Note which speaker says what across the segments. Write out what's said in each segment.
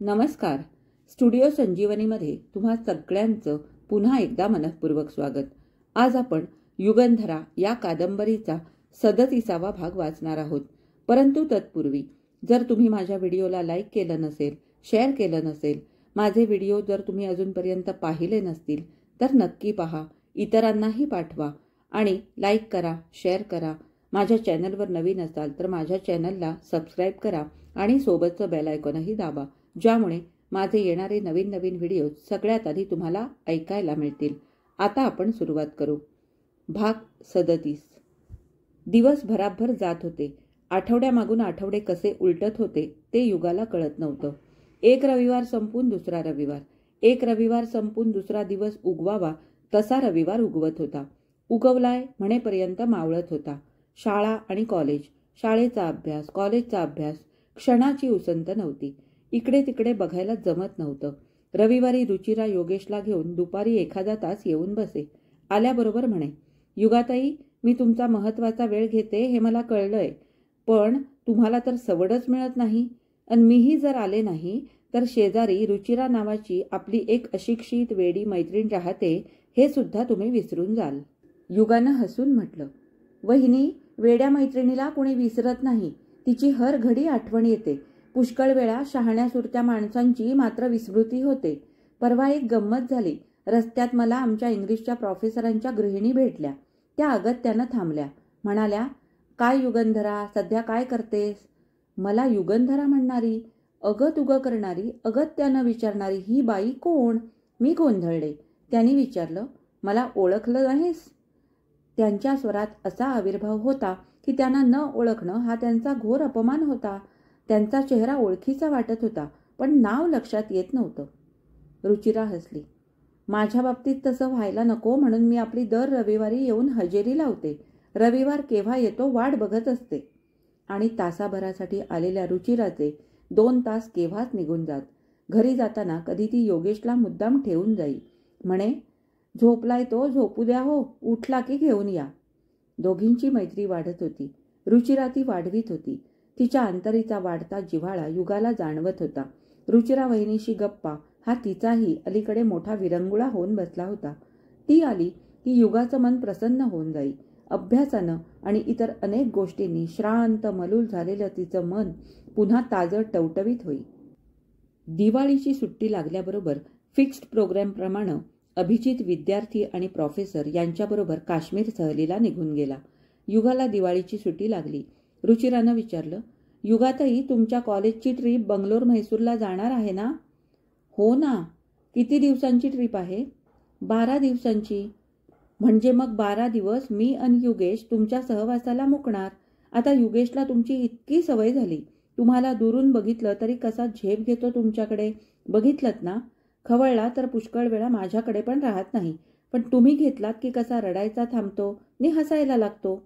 Speaker 1: नमस्कार. स्टुडिओ संजीवनीमध्ये तुम्हा सगळ्यांचं पुन्हा एकदा मनःपूर्वक स्वागत. आज आपण युगंधरा या कादंबरीचा 37वा भाग वाचणार आहोत. परंतु तत्पूर्वी जर तुम्ही माझ्या व्हिडिओला लाईक केलं नसेल, शेअर केलं नसेल, माझे व्हिडिओ जर तुम्ही अजूनपर्यंत पाहिले नसतील तर नक्की पहा, इतरांनाही पाठवा आणि लाईक करा, शेअर करा. माझ्या चॅनलवर नवीन असाल तर माझ्या चॅनलला सबस्क्राईब करा आणि सोबतचं बेल आयकॉनही दाबा, ज्यामुळे माझे येणारे नवीन नवीन व्हिडिओ सगळ्यात आधी तुम्हाला ऐकायला मिळतील. आता आपण सुरुवात करू. भाग 37. दिवस भराभर जात होते. आठवड्यामागून आठवडे कसे उलटत होते ते युगाला कळत नव्हतं. एक रविवार संपून दुसरा रविवार, एक रविवार संपून दुसरा दिवस उगवावा तसा रविवार उगवत होता. उगवलाय म्हणेपर्यंत मावळत होता. शाळा आणि कॉलेज, शाळेचा अभ्यास, कॉलेजचा अभ्यास, क्षणाची उसंत नव्हती. इकडे तिकडे बघायला जमत नव्हतं. रविवारी रुचिरा योगेशला घेऊन दुपारी एखादा तास येऊन बसे. आल्याबरोबर म्हणे, युगाताई, मी तुमचा महत्वाचा वेळ घेते हे मला कळलंय, पण तुम्हाला तर सवडच मिळत नाही. आणि मीही जर आले नाही तर शेजारी रुचिरा नावाची आपली एक अशिक्षित वेडी मैत्रीण राहते हे सुद्धा तुम्ही विसरून जाल. युगानं हसून म्हटलं, वहिनी, वेड्या मैत्रिणीला कोणी विसरत नाही. तिची हर घडी आठवण येते. पुष्कळ वेळा शहाण्या सुरत्या माणसांची मात्र विस्मृती होते. परवा एक गंमत झाली. रस्त्यात मला आमच्या इंग्लिशच्या प्रोफेसरांच्या गृहिणी भेटल्या. त्या अगत्यानं थांबल्या. म्हणाल्या, काय युगंधरा, सध्या काय करतेस? मला युगंधरा म्हणणारी, अगत उगं करणारी, अगत्यानं विचारणारी ही बाई कोण? मी गोंधळले. त्यांनी विचारलं, मला ओळखलं नाहीस? त्यांच्या स्वरात असा आविर्भाव होता की त्यांना न ओळखणं हा त्यांचा घोर अपमान होता. त्यांचा चेहरा ओळखीचा वाटत होता, पण नाव लक्षात येत नव्हतं. रुचिरा हसली. माझ्या बाबतीत तसं व्हायला नको म्हणून मी आपली दर रविवारी येऊन हजेरी लावते. रविवार केव्हा येतो वाट बघत असते. आणि तासाभरासाठी आलेल्या रुचिराचे 2 तास केव्हाच निघून जात. घरी जाताना कधी ती योगेशला मुद्दाम ठेवून जाई. म्हणे, झोपलाय तो, झोपू द्या हो, उठला की घेऊन या. दोघींची मैत्री वाढत होती. रुचिरा ती वाढवीत होती. तिच्या अंतरीचा वाढता जिव्हाळा युगाला जाणवत होता. रुचिरा वहिनीशी गप्पा हा तिचाही अलीकडे मोठा विरंगुळा होऊन बसला होता. ती आली की युगाचं मन प्रसन्न होऊन जाई. अभ्यासानं आणि इतर अनेक गोष्टींनी श्रांत मलूल झालेलं तिचं मन पुन्हा ताजं टवटवीत होई. दिवाळीची सुट्टी लागल्याबरोबर फिक्स्ड प्रोग्रॅमप्रमाणे अभिजित विद्यार्थी आणि प्रोफेसर यांच्याबरोबर काश्मीर सहलीला निघून गेला. युगाला दिवाळीची सुट्टी लागली. रुचिरानं विचारलं, युगाताई, तुमच्या कॉलेजची ट्रीप बंगलोर म्हैसूरला जाणार आहे ना? हो ना. किती दिवसांची ट्रीप आहे? 12 दिवसांची. म्हणजे मग 12 दिवस मी आणि युगेश तुमच्या सहवासाला मुकणार. आता युगेशला तुमची इतकी सवय झाली. तुम्हाला दुरून बघितलं तरी कसा झेप घेतो तुमच्याकडे. बघितलंत ना? खवळला तर पुष्कळ वेळा माझ्याकडे पण राहत नाही, पण तुम्ही घेतलात की कसा रडायचा थांबतो नि हसायला लागतो.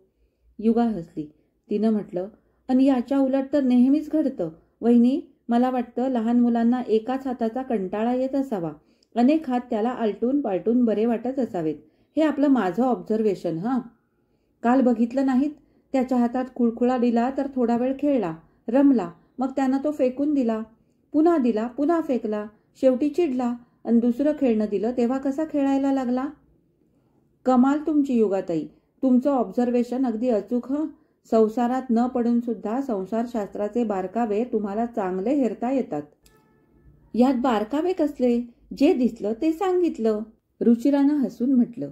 Speaker 1: युगा हसली. तिनं म्हटलं, आणि याच्या उलट तर नेहमीच घडतं. वहिनी, मला वाटतं लहान मुलांना एकाच हाताचा कंटाळा येत असावा. अनेक हात त्याला आलटून पालटून बरे वाटत असावेत. हे आपलं माझं ऑब्झर्वेशन. काल बघितलं नाहीत? त्याच्या हातात खुळखुळा दिला तर थोडा वेळ खेळला, रमला, मग त्यानं तो फेकून दिला, पुन्हा फेकला, शेवटी चिडला आणि दुसरं खेळणं दिलं तेव्हा कसा खेळायला लागला. कमाल तुमची युगाताई. तुमचं ऑब्झर्वेशन अगदी अचूक. संसारात न पडून सुद्धा संसारशास्त्राचे बारकावे तुम्हाला चांगले हेरता येतात. यात बारकावे कसले? जे दिसलं ते सांगितलं. रुचिरानं हसून म्हटलं,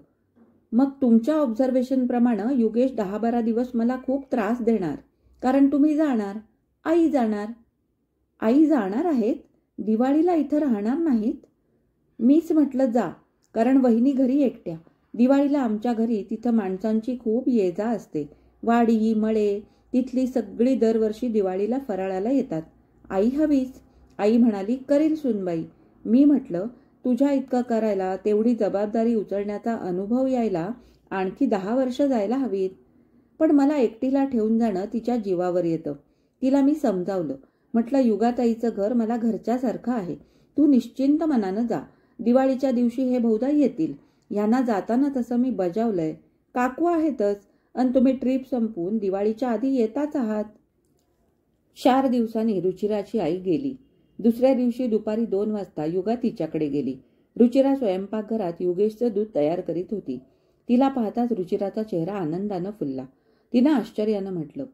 Speaker 1: मग तुमच्या ऑब्झर्वेशनप्रमाणे युगेश 10-12 दिवस मला खूप त्रास देणार. कारण तुम्ही जाणार, आई जाणार. आई जाणार आहेत? दिवाळीला इथं राहणार नाहीत? मीच म्हटलं जा, कारण वहिनी घरी एकट्या. दिवाळीला आमच्या घरी तिथं माणसांची खूप ये-जा असते. वाडी, मळे, तिथली सगळी दरवर्षी दिवाळीला फराळाला येतात. आई हवीच. आई म्हणाली, करील सूनबाई. मी म्हटलं, तुझ्या इतकं करायला, तेवढी जबाबदारी उचलण्याचा अनुभव यायला आणखी 10 वर्ष जायला हवीत. पण मला एकटीला ठेवून जाणं तिच्या जीवावर येतं. तिला मी समजावलं. म्हटलं, युगाताईचं घर मला घरच्यासारखं आहे. तू निश्चिंत मनानं जा. दिवाळीच्या दिवशी हे बहुधा येतील. यांना जाताना तसं मी बजावलंय. काकू आहेतच आणि तुम्ही ट्रीप संपवून दिवाळीच्या आधी येताच आहात. 4 दिवसांनी रुचिराची आई गेली. दुसऱ्या दिवशी दुपारी 2 वाजता युगा तिच्याकडे गेली. रुचिरा स्वयंपाकघरात योगेशचं दूध तयार करीत होती. तिला पाहताच रुचिराचा चेहरा आनंदानं फुलला. तिनं आश्चर्यानं म्हटलं,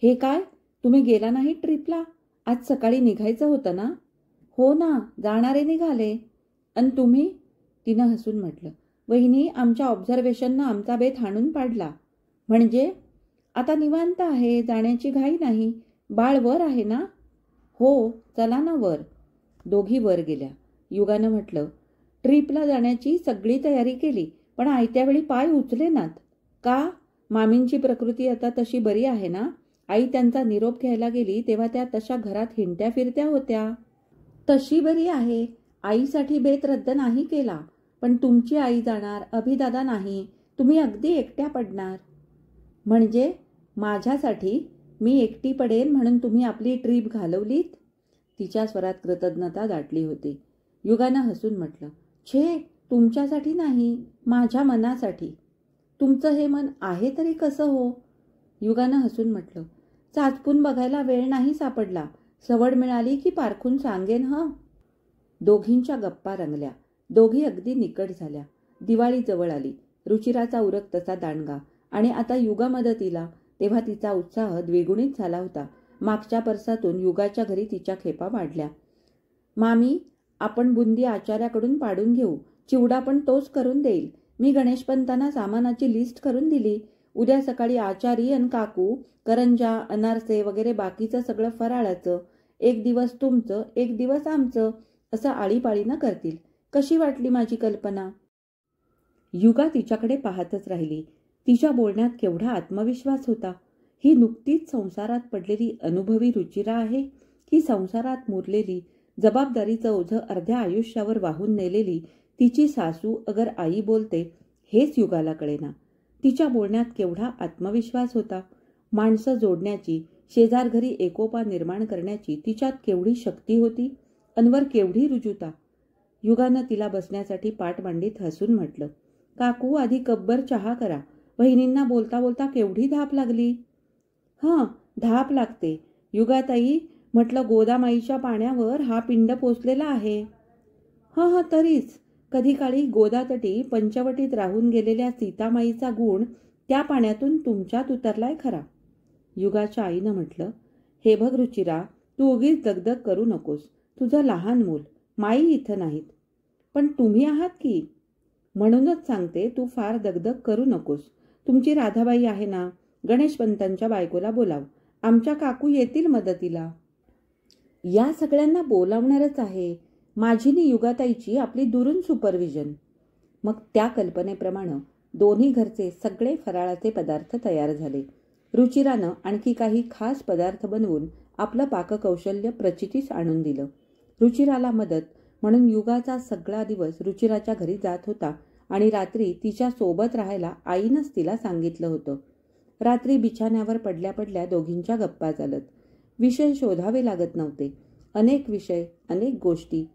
Speaker 1: हे काय, तुम्ही गेला नाही ट्रिपला? आज सकाळी निघायचं होतं ना? हो ना, जाणारे निघाले. अन तुम्ही? तिनं हसून म्हटलं, वहिनी, आमच्या ऑब्झर्वेशननं आमचा बेत हाणून पाडला. म्हणजे? आता निवांत आहे, जाण्याची घाई नाही. बाळ वर आहे ना? हो, चला ना वर. दोघी वर गेल्या. युगानं म्हटलं, ट्रिपला जाण्याची सगळी तयारी केली, पण आयत्या वेळी पाय उचलेनात. का? मामींची प्रकृती आता तशी बरी आहे ना? आई त्यांचा निरोप घ्यायला गेली तेव्हा त्या तशा घरात हिंडत्या फिरत्या होत्या. तशी बरी आहे. आईसाठी बेत रद्द नाही केला, पण तुमची आई जाणार, अभिदादा नाही. तुम्ही अगदी एकट्या पडणार. म्हणजे माझ्यासाठी मी एकटी पडेन म्हणून तुम्ही आपली ट्रीप घालवलीत? तिच्या स्वरात कृतज्ञता दाटली होती. युगानं हसून म्हटलं, छे, तुमच्यासाठी नाही, माझ्या मनासाठी. तुमचं हे मन आहे तरी कसं हो? युगानं हसून म्हटलं, चाचपून बघायला वेळ नाही सापडला. सवड मिळाली की पारखून सांगेन हं. दोघींच्या गप्पा रंगल्या. दोघी अगदी निकट झाल्या. दिवाळी जवळ आली. रुचिराचा उरक तसा दांडगा आणि आता युगा मदतीला. तेव्हा तिचा उत्साह द्विगुणित झाला होता. मागच्या परसातून युगाच्या घरी तिच्या खेपा वाढल्या. मामी, आपण बुंदी आचार्याकडून पाडून घेऊ. चिवडा पण तोच करून देईल. मी गणेशपंतांना सामानाची लिस्ट करून दिली. उद्या सकाळी आचारी आणि काकू करंजा, अनारसे वगैरे बाकीचं सगळं फराळाचं. एक दिवस तुमचं, एक दिवस आमचं, असं आळीपाळीनं करतील. कशी वाटली माझी कल्पना? युगा तिच्याकडे पाहतच राहिली. तिच्या बोलण्यात केवढा आत्मविश्वास होता. ही नुकतीच संसारात पडलेली अनुभवी रुचिरा आहे की संसारात मुरलेली, जबाबदारीचं ओझं अर्ध्या आयुष्यावर वाहून नेलेली तिची सासू अगर आई बोलते हेच युगाला कळेना. तिच्या बोलण्यात केवढा आत्मविश्वास होता. माणसं जोडण्याची, शेजारघरी एकोपा निर्माण करण्याची तिच्यात केवढी शक्ती होती. अनवर केवढी रुजुता. युगानं तिला बसण्यासाठी पाठ मांडीत हसून म्हटलं, काकू, आधी कब्बर चहा करा. बहिणींना बोलता बोलता केवढी धाप लागली. हां, धाप लागते. युगाताई, म्हटलं, गोदामाईच्या पाण्यावर हा पिंड पोचलेला आहे. हं, तरीच कधी काळी गोदातटी पंचवटीत राहून गेलेल्या सीतामाईचा गुण त्या पाण्यातून तुमच्यात उतरलाय खरा. युगाच्या आईनं म्हटलं, हे बघ रुचिरा, तू उगीच दगदग करू नकोस. तुझं लहान मूल, माई इथं नाहीत, पण तुम्ही आहात की. म्हणूनच सांगते, तू फार दगदग करू नकोस. तुमची राधाबाई आहे ना, गणेशपंतांच्या बायकोला बोलाव. आमच्या काकू येतील मदतीला. या सगळ्यांना बोलावणारच आहे. माझी नि युगाताईची आपली दुरून सुपरविजन. मग त्या कल्पनेप्रमाणे दोन्ही घरचे सगळे फराळाचे पदार्थ तयार झाले. रुचिरानं आणखी काही खास पदार्थ बनवून आपलं पाककौशल्य प्रचितीस आणून दिलं. रुचिराला मदत म्हणून युगाचा सगळा दिवस रुचिराच्या घरी जात होता आणि रात्री तिच्या सोबत राहायला आईनंच तिला सांगितलं होतं. रात्री बिछाण्यावर पडल्या पडल्या दोघींच्या गप्पा चालत. विषय शोधावे लागत नव्हते. अनेक विषय, अनेक गोष्टी.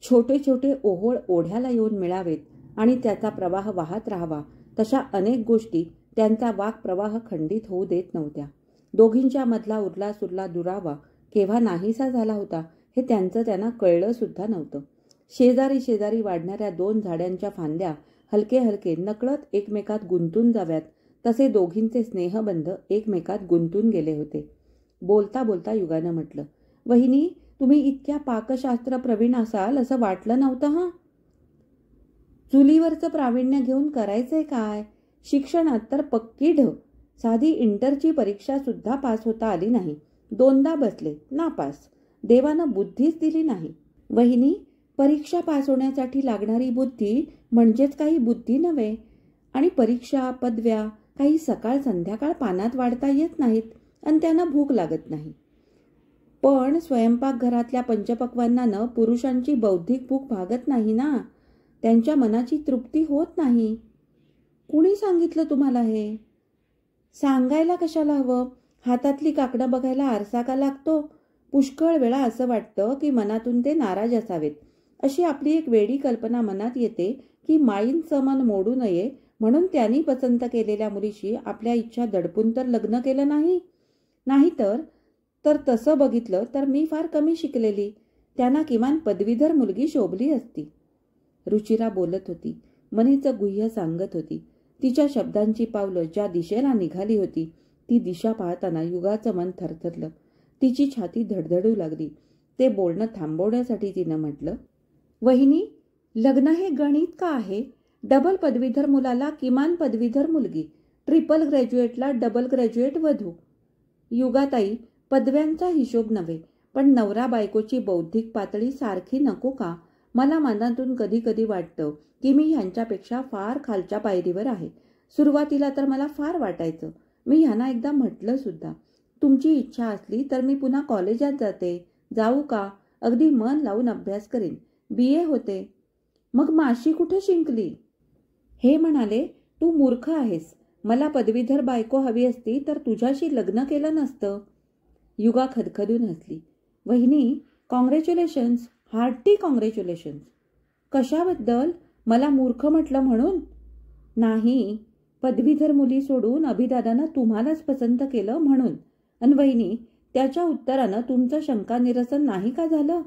Speaker 1: छोटे छोटे ओहोळ ओढ्याला येऊन मिळावेत आणि त्याचा प्रवाह वाहत राहावा, तशा अनेक गोष्टी त्यांचा वाकप्रवाह खंडित होऊ देत नव्हत्या. दोघींच्या मधला उरला सुरला दुरावा केव्हा नाहीसा झाला होता हे त्यांना कळलं सुद्धा नव्हतं. शेजारी शेजारी वाढणाऱ्या 2 झाड्यांच्या फांद्या हलके हलके नकळत एकमेकात गुंतून जाव्यात तसे दोघींचे स्नेहबंध एकमेकात गुंतून गेले होते. बोलता बोलता युगानं म्हटलं, वहिनी, तुम्ही इतक्या पाकशास्त्र प्रवीण असाल असं वाटलं नव्हतं. हं, चुलीवरचं प्रावीण्य घेऊन करायचंय काय? शिक्षणात तर पक्की ढ. साधी इंटरची परीक्षा सुद्धा पास होता आली नाही. 2दा बसले, नापास. देवानं बुद्धीच दिली नाही. वहिनी, परीक्षा पास होण्यासाठी लागणारी बुद्धी म्हणजेच काही बुद्धी नव्हे. आणि परीक्षा, पदव्या काही सकाळ संध्याकाळ पानात वाढता येत नाहीत आणि त्यांना भूक लागत नाही. पण स्वयंपाकघरातल्या पंचपक्वान्नानं पुरुषांची बौद्धिक भूक भागत नाही ना. त्यांच्या मनाची तृप्ती होत नाही. कुणी सांगितलं तुम्हाला हे? सांगायला कशाला हवं? हातातली काकडं बघायला आरसा का लागतो? पुष्कळ वेळा असं वाटतं की मनातून ते नाराज असावेत. अशी आपली एक वेडी कल्पना मनात येते की माईंचं मन मोडू नये म्हणून त्यांनी पसंत केलेल्या मुलीशी आपल्या इच्छा दडपून तर लग्न केलं नाही. नाहीतर तर तसं बघितलं तर मी फार कमी शिकलेली. त्यांना किमान पदवीधर मुलगी शोभली असती. रुचिरा बोलत होती. मनीचं गुह्य सांगत होती. तिच्या शब्दांची पावलं ज्या दिशेला निघाली होती ती दिशा पाहताना युगाचं मन थरथरलं. तिची छाती धडधडू लागली. ते बोलणं थांबवण्यासाठी तिनं म्हटलं, वहिनी, लग्न हे गणित का आहे? डबल पदवीधर मुलाला किमान पदवीधर मुलगी, ट्रिपल ग्रॅज्युएटला डबल ग्रॅज्युएट वधू. युगाताई, पदव्यांचा हिशोब नव्हे, पण नवरा बायकोची बौद्धिक पातळी सारखी नको का? मला मनातून कधी कधी वाटतं की मी ह्यांच्यापेक्षा फार खालच्या पायरीवर आहे. सुरुवातीला तर मला फार वाटायचं. मी ह्यांना एकदा म्हटलं सुद्धा, तुमची इच्छा असली तर मी पुन्हा कॉलेजात जाते. जाऊ का? अगदी मन लावून अभ्यास करीन. BA होते. मग माशी कुठे शिंकली? हे म्हणाले, तू मूर्ख आहेस. मला पदवीधर बायको हवी असती तर तुझ्याशी लग्न केलं नसतं. युगा खदखदून हसली. वहिनी, कॉंग्रॅच्युलेशन्स, हार्टी कॉंग्रॅच्युलेशन्स. कशाबद्दल? मला मूर्ख म्हटलं म्हणून? नाही, पदवीधर मुली सोडून अभिदादानं तुम्हालाच पसंत केलं म्हणून. अन वहिनी, त्याच्या उत्तरानं तुमचं शंका निरसन नाही का झालं?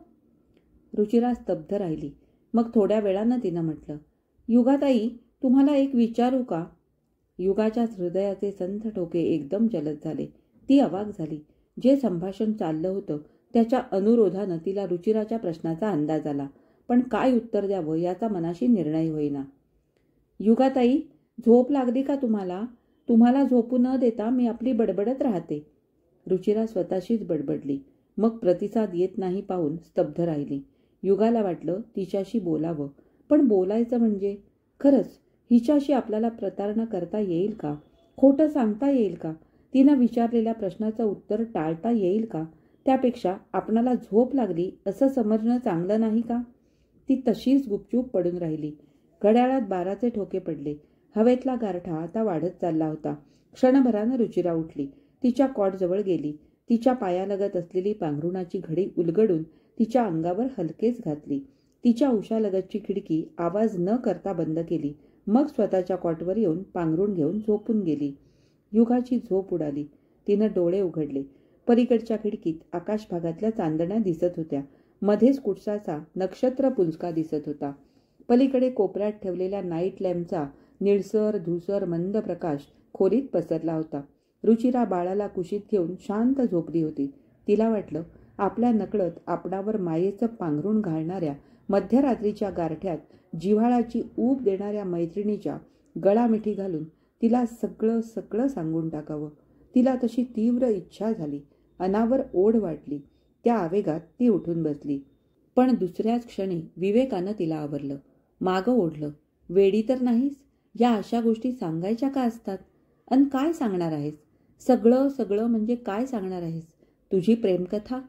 Speaker 1: रुचिरा स्तब्ध राहिली. मग थोड्या वेळानं तिनं म्हटलं, युगाताई, तुम्हाला एक विचारू का? युगाच्या हृदयाचे संथ ठोके एकदम जलद झाले. ती अवाक झाली. जे संभाषण चाललं होतं त्याच्या अनुरोधानं तिला रुचिराच्या प्रश्नाचा अंदाज आला, पण काय उत्तर द्यावं याचा मनाशी निर्णय होईना. युगाताई, झोप लागली का तुम्हाला? तुम्हाला झोपू न देता मी आपली बडबडत राहते. रुचिरा स्वतःशीच बडबडली. मग प्रतिसाद येत नाही पाहून स्तब्ध राहिली. युगाला वाटलं तिच्याशी बोलावं, पण बोलायचं म्हणजे खरंच हिच्याशी आपल्याला प्रतारणा करता येईल का? खोटं सांगता येईल का? तिनं विचारलेल्या प्रश्नाचं उत्तर टाळता येईल का? त्यापेक्षा आपणाला झोप लागली असं समजणं चांगलं नाही का? ती तशीच गुपचूप पडून राहिली. घड्याळात 12चे ठोके पडले. हवेतला गारठा आता वाढत चालला होता. क्षणभरानं रुचिरा उठली. तिच्या कॉटजवळ गेली. तिच्या पायालगत असलेली पांघरुणाची घडी उलगडून तिच्या अंगावर हलकेच घातली. तिच्या उशालगतची खिडकी आवाज न करता बंद केली. मग स्वतःच्या कॉटवर येऊन पांघरुण घेऊन झोपून गेली. युगाची झोप उडाली. तिनं डोळे उघडले. पलीकडच्या खिडकीत आकाश भागातल्या चांदण्या दिसत होत्या. मध्येच कुठचाचा नक्षत्र पुंजका दिसत होता. पलीकडे कोपऱ्यात ठेवलेल्या नाईट लॅम्पचा निळसर धुसर मंद प्रकाश खोलीत पसरला होता. रुचिरा बाळाला कुशीत घेऊन शांत झोपली होती. तिला वाटलं आपल्या नकळत आपणावर मायेचं पांघरुण घालणाऱ्या मध्यरात्रीच्या गारठ्यात जिव्हाळाची ऊब देणाऱ्या मैत्रिणीच्या गळामिठी घालून तिला सगळं सगळं सांगून टाकावं. तिला तशी तीव्र इच्छा झाली. अनावर ओढ वाटली. त्या आवेगात ती उठून बसली. पण दुसऱ्याच क्षणी विवेकानं तिला आवरलं, मागं ओढलं. वेडी तर नाहीस? या अशा गोष्टी सांगायच्या का असतात? अन काय सांगणार आहेस? सगळं सगळं म्हणजे काय सांगणार आहेस? तुझी प्रेमकथा?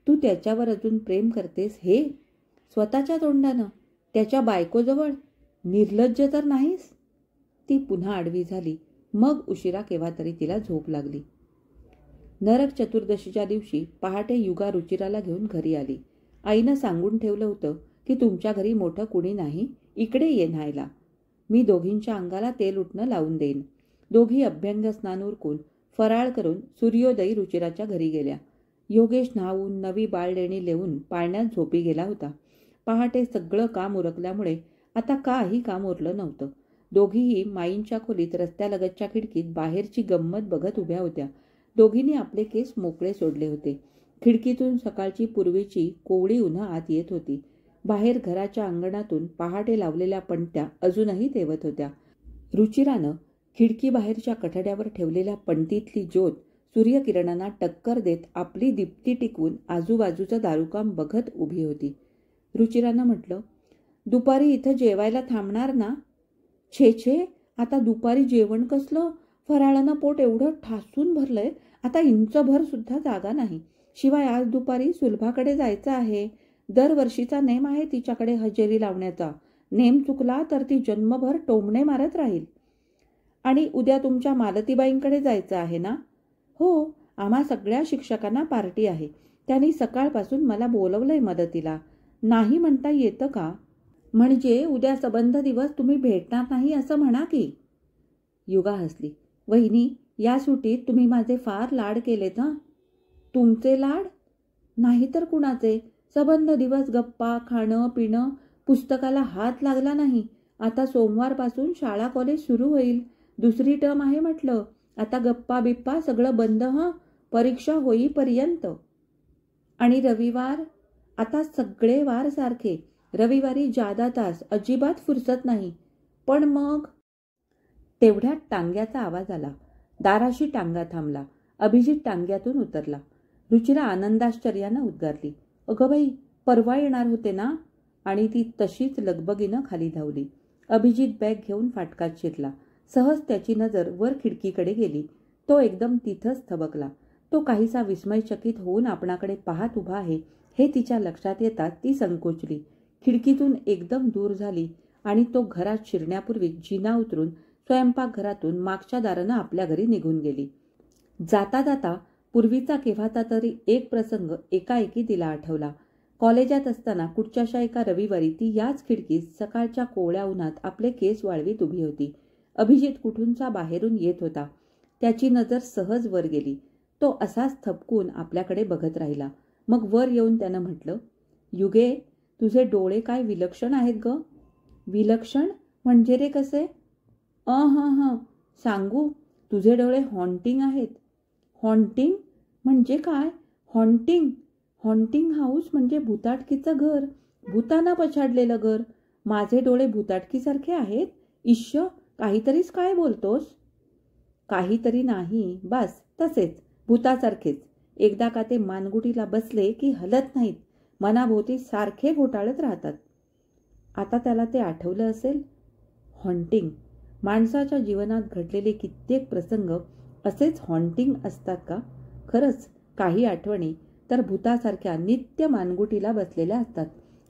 Speaker 1: तू त्याच्यावर अजून प्रेम करतेस हे? स्वतःच्या तोंडानं? त्याच्या बायकोजवळ? निर्लज्ज तर नाहीस? ती पुन्हा आडवी झाली. मग उशिरा केव्हा तरी तिला झोप लागली. नरक चतुर्दशीच्या दिवशी पहाटे युगा रुचिराला घेऊन घरी आली. आईनं सांगून ठेवलं होतं की तुमच्या घरी मोठं कुणी नाही, इकडे ये न्हायला. मी दोघींच्या अंगाला तेल उठणं लावून देईन. दोघी अभ्यंग स्नान उरकून फराळ करून सूर्योदयी रुचिराच्या घरी गेल्या. योगेश न्हावून नवी बाळलेणी लेवून पाळण्यात झोपी गेला होता. पहाटे सगळं काम उरकल्यामुळे आता काही काम उरलं नव्हतं. दोघीही माईंच्या खोलीत रस्त्यालगतच्या खिडकीत बाहेरची गंमत बघत उभ्या होत्या. दोघींनी आपले केस मोकळे सोडले होते. खिडकीतून सकाळची पूर्वीची कोवळी उन्हं आत येत होती. बाहेर घराच्या अंगणातून पहाटे लावलेल्या पणत्या अजूनही तेवत होत्या. रुचिरानं खिडकी बाहेरच्या कठड्यावर ठेवलेल्या पणतीतली ज्योत सूर्यकिरणांना टक्कर देत आपली दीप्ती टिकवून आजूबाजूचं दारूकाम बघत उभी होती. रुचिरानं म्हटलं, दुपारी इथं जेवायला थांबणार ना? छे छे, आता दुपारी जेवण कसलं? फराळानं पोट एवढं ठासून भरलंय, आता इंचभर सुद्धा जागा नाही. शिवाय आज दुपारी सुलभाकडे जायचं आहे. दरवर्षीचा नेम आहे तिच्याकडे हजेरी लावण्याचा. नेम चुकला तर ती जन्मभर टोमणे मारत राहील. आणि उद्या तुमच्या मालतीबाईंकडे जायचं आहे ना? हो, आम्हा सगळ्या शिक्षकांना पार्टी आहे. त्यांनी सकाळपासून मला बोलवलंय मदतीला. नाही म्हणता येतं का? म्हणजे उद्या संबंध दिवस तुम्ही भेटणार नाही असं म्हणा की. युगा हसली. वहिनी, या सुट्टीत तुम्ही माझे फार लाड केलेत हं. तुमचे लाड? नाहीतर कुणाचे? सबंध दिवस गप्पा, खाणं पिणं, पुस्तकाला हात लागला नाही. आता सोमवारपासून शाळा कॉलेज सुरू होईल. दुसरी टर्म आहे म्हटलं. आता गप्पा बिप्पा सगळं बंद हं, परीक्षा होईपर्यंत. आणि रविवार? आता सगळे वार सारखे. रविवारी जादा तास, अजिबात फुरसत नाही. पण मग? तेवढ्यात टांग्याचा आवाज आला. दाराशी टांगा थांबला. अभिजित टांग्यातून उतरला. रुचिरा आनंदाश्चर्यानं उद्गारली, अगं बाई, परवा येणार होते ना? आणि ती तशीच लगबगीनं खाली धावली. अभिजित बॅग घेऊन फाटकात शिरला. सहज त्याची नजर वर खिडकीकडे गेली. तो एकदम तिथंच थबकला. तो काहीसा विस्मयचकित होऊन आपणाकडे पाहत उभा आहे हे तिच्या लक्षात येताच ती संकोचली. खिडकीतून एकदम दूर झाली आणि तो घरात शिरण्यापूर्वी जिना उतरून स्वयंपाकघरातून मागच्या दारानं आपल्या घरी निघून गेली. जाता जाता पूर्वीचा केव्हाचा तरी एक प्रसंग एकाएकी तिला आठवला. कॉलेजात असताना कुठच्याशा एका रविवारी ती याच खिडकीत सकाळच्या कोवळ्या उन्हात आपले केस वाळवीत उभी होती. अभिजित कुठूनचा बाहेरून येत होता. त्याची नजर सहज वर गेली. तो असाच थपकून आपल्याकडे बघत राहिला. मग वर येऊन त्यानं म्हटलं, युगे, तुझे डोळे काय विलक्षण आहेत ग. विलक्षण म्हणजे रे कसे? हं, सांगू, तुझे डोळे हॉन्टिंग आहेत. हॉन्टिंग म्हणजे काय? हॉन्टिंग हाऊस म्हणजे भुताटकीचं घर, भूतानं पछाडलेलं घर. माझे डोळे भुताटकीसारखे आहेत? इश्श, काहीतरीच काय बोलतोस? काहीतरी नाही, बस तसेच, भूतासारखेच. एकदा का ते मानगुटीला बसले की हलत नाहीत, मनाभोवती सारखे घोटाळत राहतात. आता त्याला ते आठवलं असेल. हॉन्टिंग. माणसाच्या जीवनात घडलेले कित्येक प्रसंग असेच हॉन्टिंग असतात का? खरंच काही आठवणी तर भूतासारख्या नित्य मानगुटीला बसलेल्या असतात.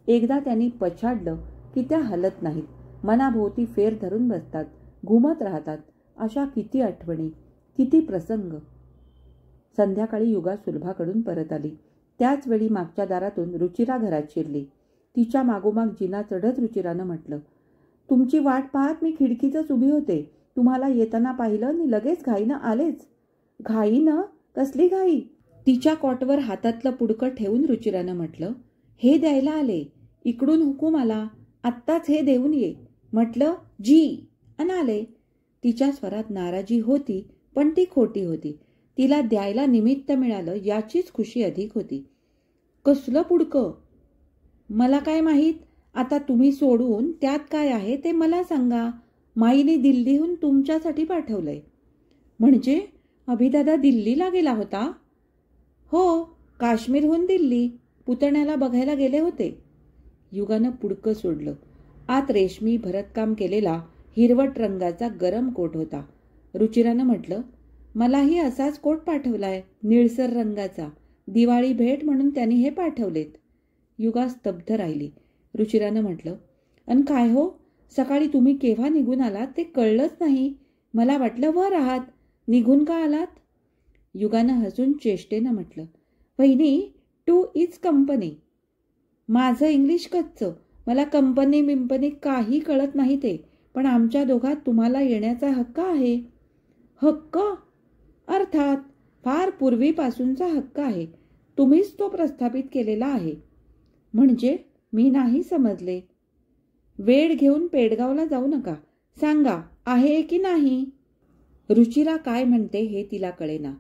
Speaker 1: एकदा त्यांनी पछाडलं की त्या हलत नाहीत, मनाभोवती फेर धरून बसतात, घुमत राहतात. अशा किती आठवणी, किती प्रसंग. संध्याकाळी युगा सुलभाकडून परत आली. त्याच वेळी मागच्या दारातून रुचिरा घरात शिरली. तिच्या मागोमाग जिना चढत रुचिरानं म्हटलं, तुमची वाट पाहत मी खिडकीतच उभी होते. तुम्हाला येताना पाहिलं आणि लगेच घाईनं आलेच. घाईनं? कसली घाई? तिच्या कॉटवर हातातलं पुडकं ठेवून रुचिरानं म्हटलं, हे द्यायला आले. इकडून हुकूम आला, आत्ताच हे देऊन ये. म्हटलं जी अन आले. तिच्या स्वरात नाराजी होती, पण ती खोटी होती. तिला द्यायला निमित्त मिळालं याचीच खुशी अधिक होती. कसलं पुडकं? मला काय माहीत. आता तुम्ही सोडून त्यात काय आहे ते मला सांगा. माईने दिल्लीहून तुमच्यासाठी पाठवलंय. म्हणजे अभिदादा दिल्लीला गेला होता? हो, काश्मीरहून दिल्ली. पुतण्याला बघायला गेले होते. युगानं पुडकं सोडलं. आत रेशमी भरतकाम केलेला हिरवट रंगाचा गरम कोट होता. रुचिरानं म्हटलं, मलाही असाच कोट पाठवलाय, निळसर रंगाचा. दिवाळी भेट म्हणून त्यांनी हे पाठवलेत. युगा स्तब्ध राहिली. रुचिरानं म्हटलं, अन काय हो, सकाळी तुम्ही केव्हा निघून आलात ते कळलंच नाही. मला वाटलं वर आहात. निघून का आलात? युगानं हसून चेष्टेनं म्हटलं, वहिनी, टू इज कंपनी. माझं इंग्लिश कच्चं, मला कंपनी बिंपनी काही कळत नाही ते. पण आमच्या दोघात तुम्हाला येण्याचा हक्क आहे. हक्क? अर्थात फार पूर्वीपासूनचा हक्क आहे. तुम्हीच तो प्रस्थापित केलेला आहे. म्हणजे मी नाही समजले. वेळ घेऊन पेडगावला जाऊ नका. सांगा, आहे की नाही? रुचिरा काय म्हणते हे तिला कळेना.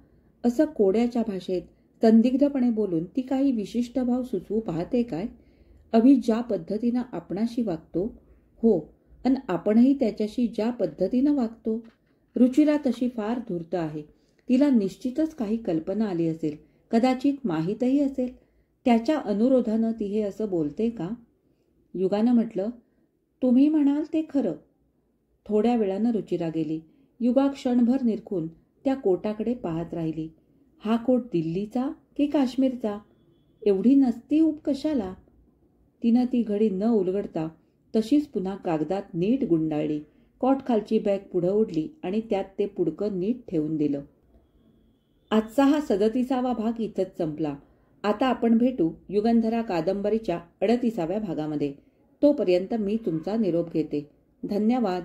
Speaker 1: असं कोड्याच्या भाषेत संदिग्धपणे बोलून ती काही विशिष्ट भाव सुचवू पाहते काय? अभि ज्या पद्धतीनं आपणाशी वागतो, हो, अन आपणही त्याच्याशी ज्या पद्धतीनं वागतो. रुचिरा तशी फार धूर्त आहे. तिला निश्चितच काही कल्पना आली असेल, कदाचित माहीतही असेल. त्याच्या अनुरोधानं ती हे असं बोलते का? युगानं म्हटलं, तुम्ही म्हणाल ते खरं. थोड्या वेळानं रुचिरा गेली. युगा क्षणभर निरखून त्या कोटाकडे पाहत राहिली. हा कोट दिल्लीचा की काश्मीरचा? एवढी नसती ऊब कशाला? तिनं ती घडी न उलगडता तशीच पुन्हा कागदात नीट गुंडाळली. कॉटखालची बॅग पुढं ओढली आणि त्यात ते पुडकं नीट ठेवून दिलं. आजचा हा 37वा भाग इथंच संपला. आता आपण भेटू युगंधरा कादंबरीच्या 38व्या भागामध्ये. तोपर्यंत मी तुमचा निरोप घेते. धन्यवाद.